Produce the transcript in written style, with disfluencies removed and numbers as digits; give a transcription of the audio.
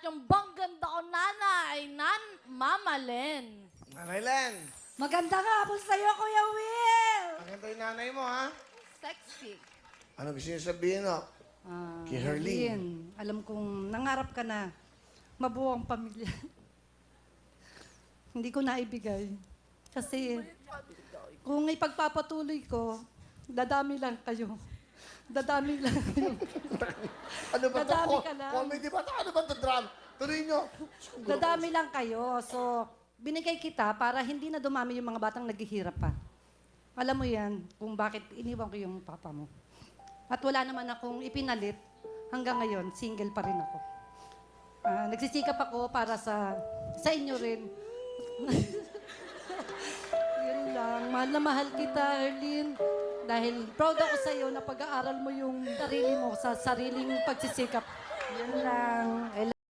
yung bangganda ko, nanay, Mama Len. Nanay Len, Maganda nga po sa'yo, Kuya Will! maganda yung nanay mo, ha? Sexy. Ano gusto niyo sabihin, no? Kay Herlene. Alam kong nangarap ka na mabuo ang pamilya. Hindi ko naibigay. Kasi kung ipagpapatuloy ko, dadami lang kayo. Dadami lang kayo. Ano ba ito? Dadami ka lang. Comedy ba ito? Ano ba ito, drama? Tuloy niyo. Dadami lang kayo. So, binigay kita para hindi na dumami yung mga batang naghihirap pa. Alam mo yan kung bakit iniwan ko yung papa mo. At wala naman akong ipinalit. Hanggang ngayon, single pa rin ako. Nagsisikap ako para sa inyo rin. Yun lang. Mahal na mahal kita, Herlene. Dahil proud ako sa iyo na pag-aaral mo yung sarili mo sa sariling pagsisikap. Yun lang.